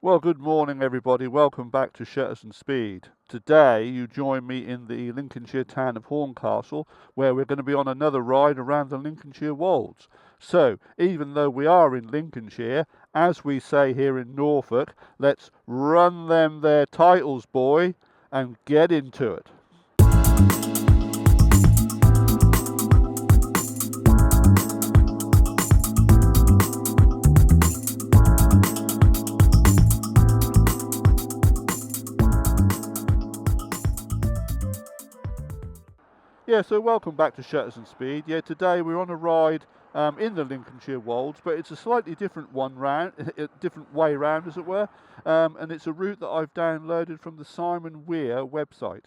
Well, good morning, everybody. Welcome back to Shutters and Speed. Today, you join me in the Lincolnshire town of Horncastle, where we're going to be on another ride around the Lincolnshire wolds. So, even though we are in Lincolnshire, as we say here in Norfolk, let's run them their titles, boy, and get into it. Yeah, so welcome back to Shutters and Speed. Yeah, today we're on a ride in the Lincolnshire wolds, but it's a slightly different one round, a different way round, as it were, and it's a route that I've downloaded from the Simon Weir website.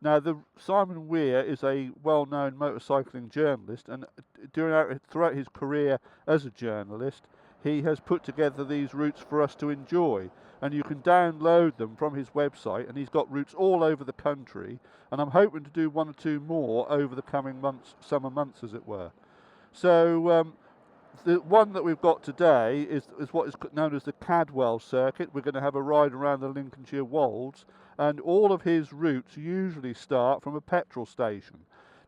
Now, the Simon Weir is a well-known motorcycling journalist, and throughout his career as a journalist, he has put together these routes for us to enjoy. And you can download them from his website, and he's got routes all over the country, and I'm hoping to do one or two more over the coming months, summer months as it were. So the one that we've got today is what is known as the Cadwell circuit. We're going to have a ride around the Lincolnshire wolds, and all of his routes usually start from a petrol station.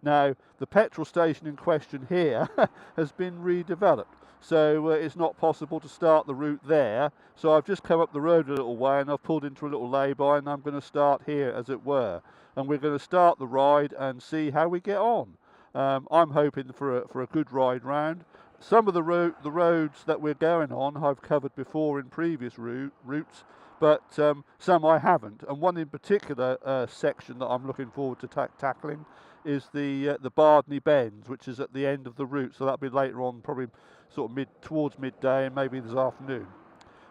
Now, the petrol station in question here has been redeveloped, so it's not possible to start the route there. So I've just come up the road a little way and I've pulled into a little lay-by, and I'm going to start here, as it were. And we're going to start the ride and see how we get on. I'm hoping for a good ride round. Some of the roads that we're going on I've covered before in previous routes, but some I haven't. And one in particular section that I'm looking forward to tackling is the Bardney Bends, which is at the end of the route. So that'll be later on, probably sort of towards midday and maybe this afternoon.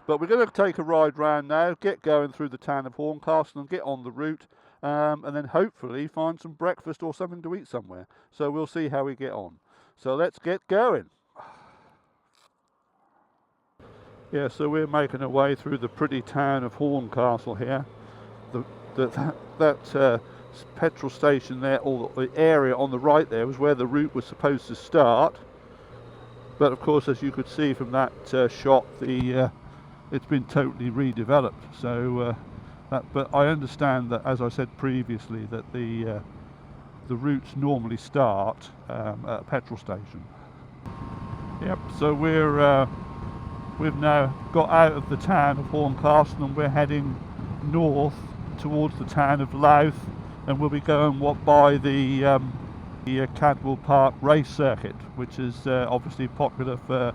But we're going to take a ride round now, get going through the town of Horncastle and get on the route, and then hopefully find some breakfast or something to eat somewhere. So we'll see how we get on. So let's get going. Yeah, so we're making our way through the pretty town of Horncastle here. That petrol station there, or the area on the right there, was where the route was supposed to start. But of course, as you could see from that shot, it's been totally redeveloped. So, but I understand that, as I said previously, that the routes normally start at a petrol station. Yep. So we've now got out of the town of Horncastle and we're heading north towards the town of Louth, and we'll be going by the Cadwell Park race circuit, which is obviously popular for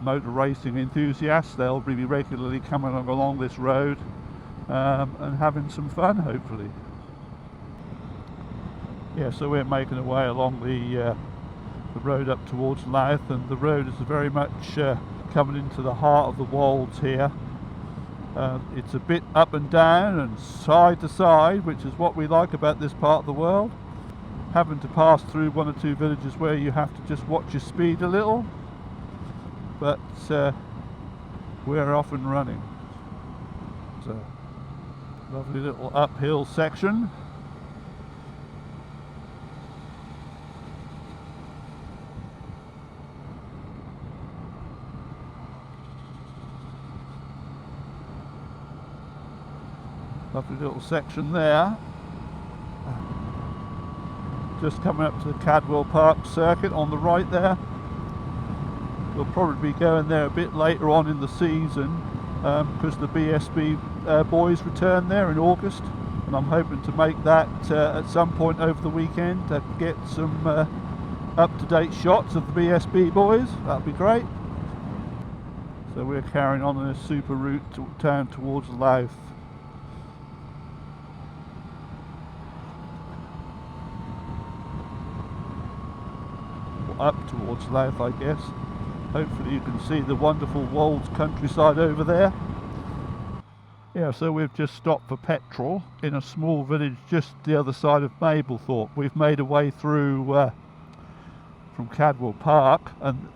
motor racing enthusiasts. They'll be regularly coming along this road and having some fun, hopefully. Yeah, so we're making our way along the road up towards Louth, and the road is very much coming into the heart of the wolds here. It's a bit up and down and side to side, which is what we like about this part of the world. Having to pass through one or two villages where you have to just watch your speed a little, but we're off and running. So, lovely little uphill section. Lovely little section there. Just coming up to the Cadwell Park circuit on the right there. We'll probably be going there a bit later on in the season because the BSB boys return there in August, and I'm hoping to make that at some point over the weekend to get some up-to-date shots of the BSB boys. That'd be great. So we're carrying on a super route down towards Louth. Up towards Louth, I guess. Hopefully you can see the wonderful wolds countryside over there. Yeah, so we've just stopped for petrol in a small village just the other side of Mablethorpe. We've made our way through from Cadwell Park and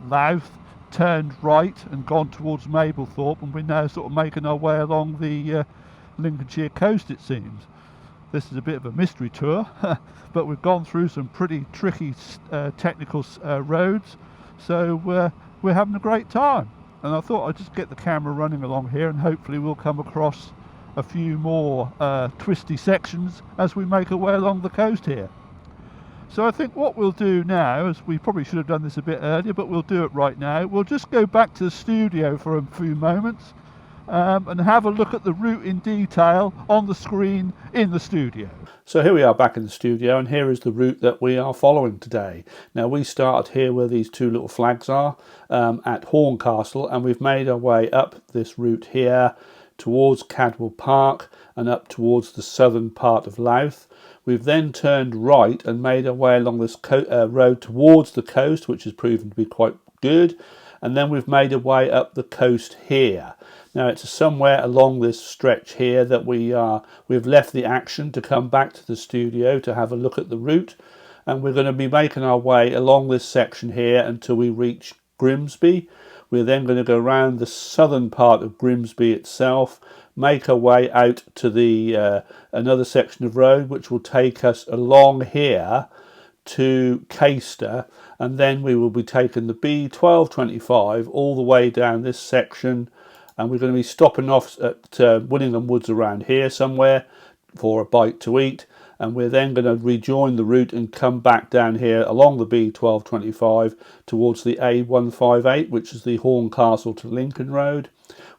Louth, turned right and gone towards Mablethorpe, and we're now sort of making our way along the Lincolnshire coast, it seems. This is a bit of a mystery tour, but we've gone through some pretty tricky technical roads, so we're having a great time. and I thought I'd just get the camera running along here, and hopefully we'll come across a few more twisty sections as we make our way along the coast here. So I think what we'll do now, is we probably should have done this a bit earlier, but we'll do it right now. We'll just go back to the studio for a few moments and have a look at the route in detail on the screen in the studio. So here we are back in the studio, and here is the route that we are following today. Now we started here where these two little flags are at Horncastle, and we've made our way up this route here towards Cadwell Park and up towards the southern part of Louth. We've then turned right and made our way along this road towards the coast, which has proven to be quite good. And then we've made our way up the coast here. Now it's somewhere along this stretch here that we've left the action to come back to the studio to have a look at the route. And we're going to be making our way along this section here until we reach Grimsby. We're then going to go around the southern part of Grimsby itself, make our way out to the another section of road which will take us along here to Caister, and then we will be taking the B1225 all the way down this section, and we're going to be stopping off at Willingham Woods around here somewhere for a bite to eat, and we're then going to rejoin the route and come back down here along the B1225 towards the A158, which is the Horncastle to Lincoln Road.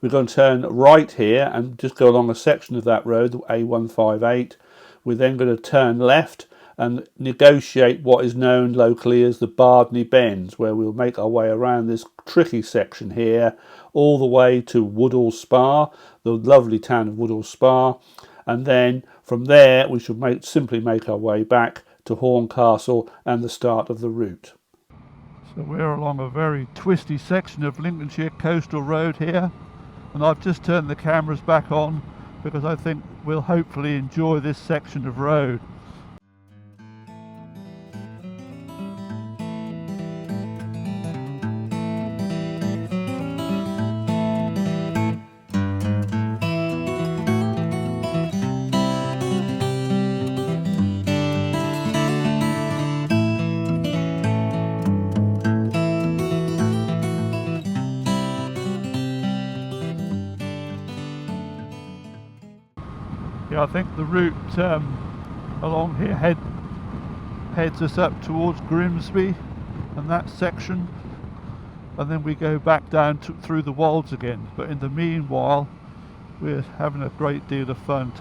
We're going to turn right here and just go along a section of that road, the A158. We're then going to turn left and negotiate what is known locally as the Bardney Bends, where we'll make our way around this tricky section here all the way to Woodall Spa, the lovely town of Woodall Spa, and then from there we should simply make our way back to Horncastle and the start of the route. So we're along a very twisty section of Lincolnshire coastal road here, and I've just turned the cameras back on because I think we'll hopefully enjoy this section of road. Yeah, I think the route along here heads us up towards Grimsby and that section, and then we go back down through the Wolds again. But in the meanwhile, we're having a great deal of fun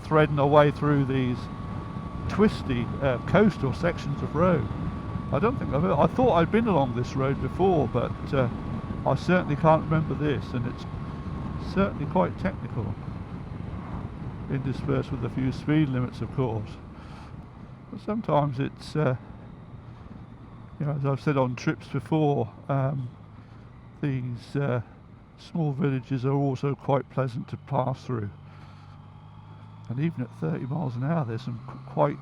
threading our way through these twisty coastal sections of road. I don't think I thought I'd been along this road before, but I certainly can't remember this, and it's certainly quite technical, interspersed with a few speed limits, of course. But sometimes it's, you know, as I've said on trips before, these small villages are also quite pleasant to pass through. And even at 30 miles an hour, there's some quite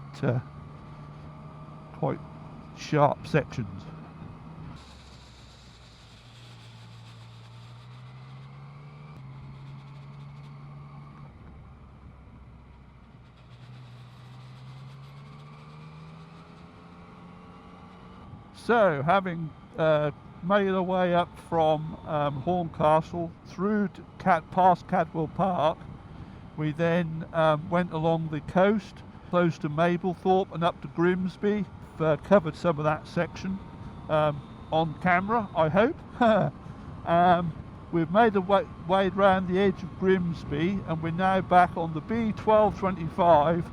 sharp sections. So, having made our way up from Horncastle through to past Cadwell Park, we then went along the coast, close to Mablethorpe and up to Grimsby. Covered some of that section on camera, I hope. We've made a way around the edge of Grimsby, and we're now back on the B1225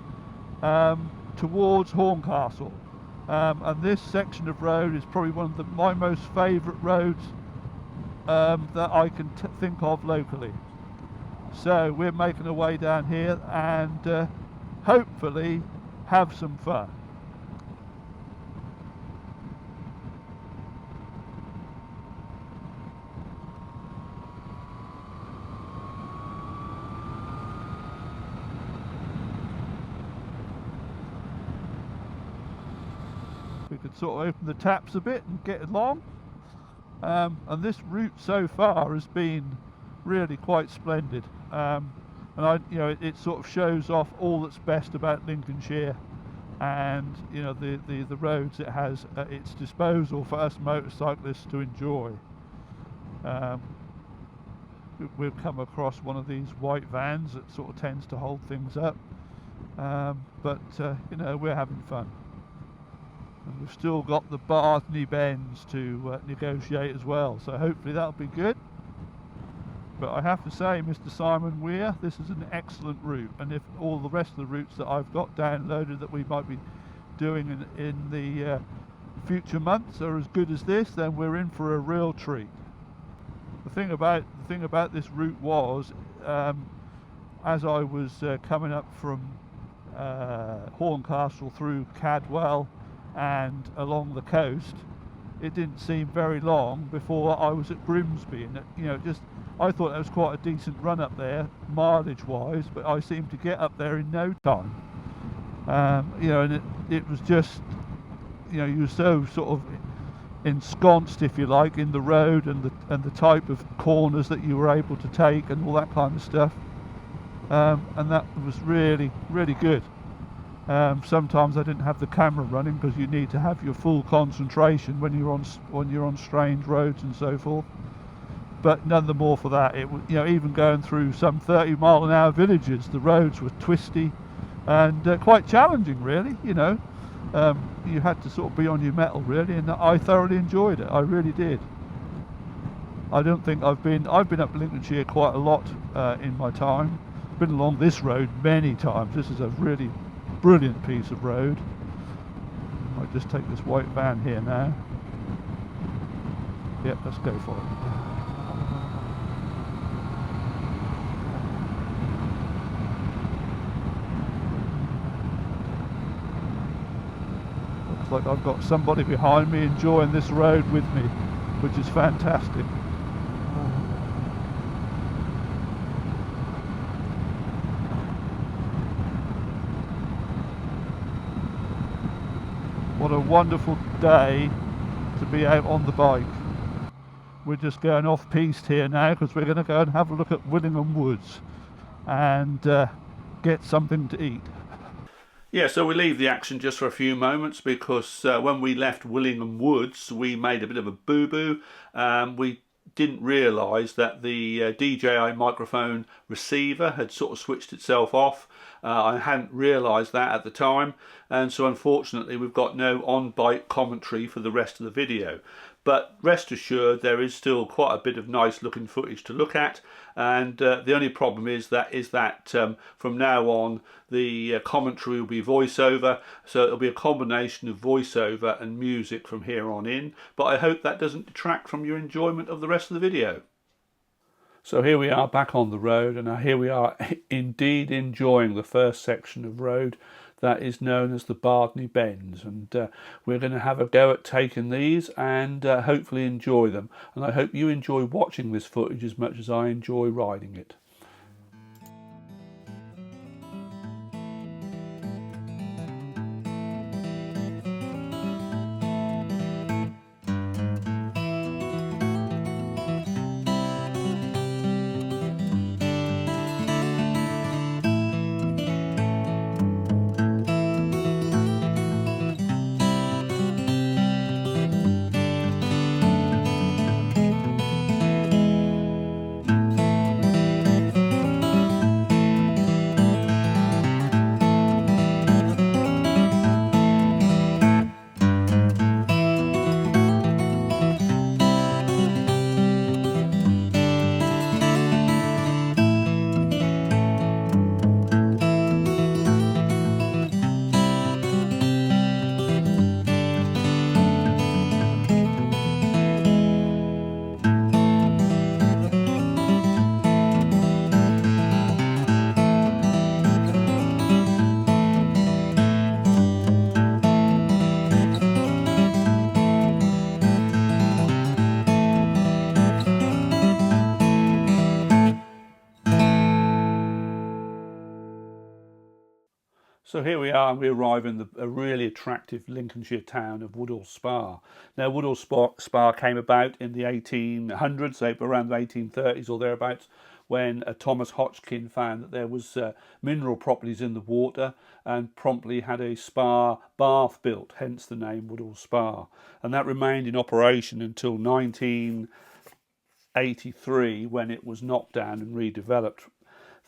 towards Horncastle. And this section of road is probably one of my most favourite roads that I can think of locally. So we're making our way down here and hopefully have some fun. We could sort of open the taps a bit and get along, and this route so far has been really quite splendid, and it sort of shows off all that's best about Lincolnshire, and the roads it has at its disposal for us motorcyclists to enjoy. we've come across one of these white vans that sort of tends to hold things up. But you know, we're having fun. And we've still got the Barthney Bends to negotiate as well, so hopefully that'll be good. But I have to say, Mr. Simon Weir, this is an excellent route, and if all the rest of the routes that I've got downloaded that we might be doing in the future months are as good as this, then we're in for a real treat. The thing about this route was, as I was coming up from Horncastle through Cadwell and along the coast, it didn't seem very long before I was at Grimsby, and you know, I thought that was quite a decent run up there mileage wise, but I seemed to get up there in no time. You know, and it was just, you know, you were so sort of ensconced, if you like, in the road and the type of corners that you were able to take and all that kind of stuff, and that was really good. Sometimes I didn't have the camera running because you need to have your full concentration when you're on strange roads and so forth. But none the more for that, it was, you know, even going through some 30-mile-an-hour villages, the roads were twisty and quite challenging, really. You know, you had to sort of be on your mettle, really, and I thoroughly enjoyed it. I really did. I don't think I've been up Lincolnshire quite a lot in my time. Been along this road many times. This is a really brilliant piece of road. I'll just take this white van here now. Yep, let's go for it. Looks like I've got somebody behind me enjoying this road with me, which is fantastic. What a wonderful day to be out on the bike. We're just going off piste here now because we're going to go and have a look at Willingham Woods and get something to eat. Yeah, so we leave the action just for a few moments because when we left Willingham Woods we made a bit of a boo-boo. We didn't realise that the DJI microphone receiver had sort of switched itself off. I hadn't realised that at the time, and so unfortunately we've got no on-bike commentary for the rest of the video. But rest assured, there is still quite a bit of nice looking footage to look at, and the only problem is that from now on the commentary will be voiceover, so it'll be a combination of voiceover and music from here on in, but I hope that doesn't detract from your enjoyment of the rest of the video. So here we are back on the road, and here we are indeed enjoying the first section of road that is known as the Barthney Bends, and we're going to have a go at taking these and hopefully enjoy them, and I hope you enjoy watching this footage as much as I enjoy riding it. So here we are, and we arrive in a really attractive Lincolnshire town of Woodall Spa. Now, Woodall Spa came about in the 1800s, so around the 1830s or thereabouts, when Thomas Hodgkin found that there was mineral properties in the water and promptly had a spa bath built, hence the name Woodall Spa. And that remained in operation until 19 83 when it was knocked down and redeveloped.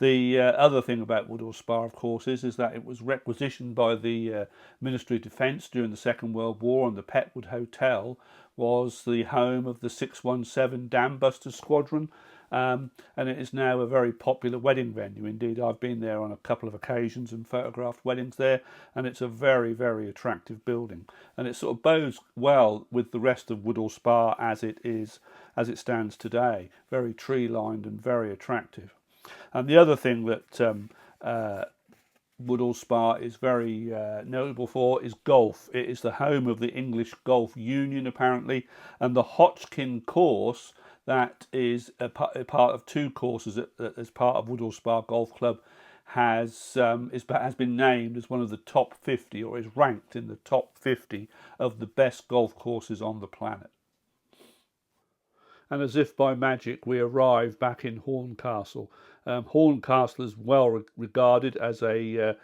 The other thing about Woodhall Spa, of course, is that it was requisitioned by the Ministry of Defence during the Second World War, and the Petwood Hotel was the home of the 617 Dam Busters Squadron, and it is now a very popular wedding venue. Indeed, I've been there on a couple of occasions and photographed weddings there, and it's a very, very attractive building, and it sort of bodes well with the rest of Woodhall Spa as it stands today. Very tree-lined and very attractive. And the other thing that Woodhall Spa is very notable for is golf. It is the home of the English Golf Union, apparently, and the Hodgkin course, that is a part of two courses as part of Woodhall Spa Golf Club, has been named as one of the top 50, or is ranked in the top 50 of the best golf courses on the planet. And as if by magic, we arrive back in Horncastle. Horncastle is well regarded as a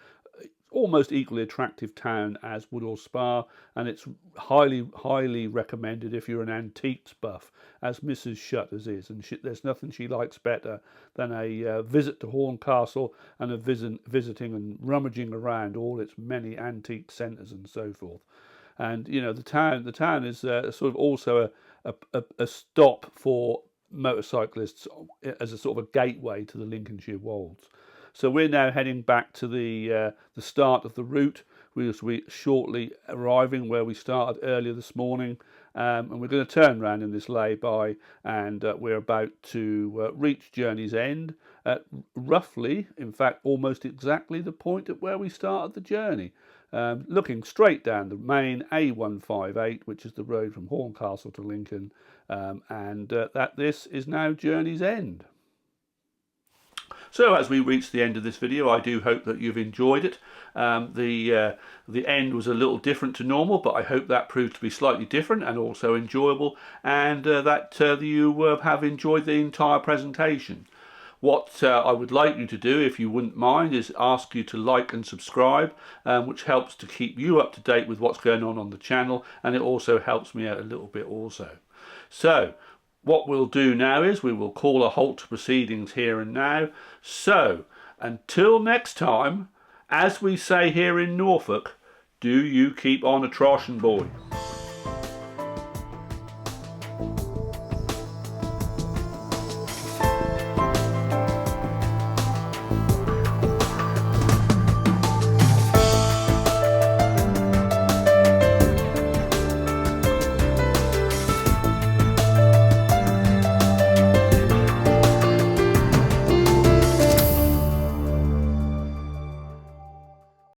almost equally attractive town as Woodhall Spa, and it's highly recommended if you're an antiques buff, as Mrs. Shutters is, and there's nothing she likes better than a visit to Horncastle and a visiting and rummaging around all its many antique centres and so forth. And you know, the town is sort of also a stop for motorcyclists as a sort of a gateway to the Lincolnshire Wolds. So we're now heading back to the start of the route. We'll be shortly arriving where we started earlier this morning, and we're going to turn around in this lay-by, and we're about to reach Journey's End at roughly, in fact almost exactly, the point at where we started the journey. Looking straight down the main A158, which is the road from Horncastle to Lincoln, and this is now Journey's End. So as we reach the end of this video, I do hope that you've enjoyed it. The end was a little different to normal, but I hope that proved to be slightly different and also enjoyable, and that you have enjoyed the entire presentation. What I would like you to do, if you wouldn't mind, is ask you to like and subscribe, which helps to keep you up to date with what's going on the channel, and it also helps me out a little bit also. So what we'll do now is we will call a halt to proceedings here and now. So until next time, as we say here in Norfolk, do you keep on a troshin', boy.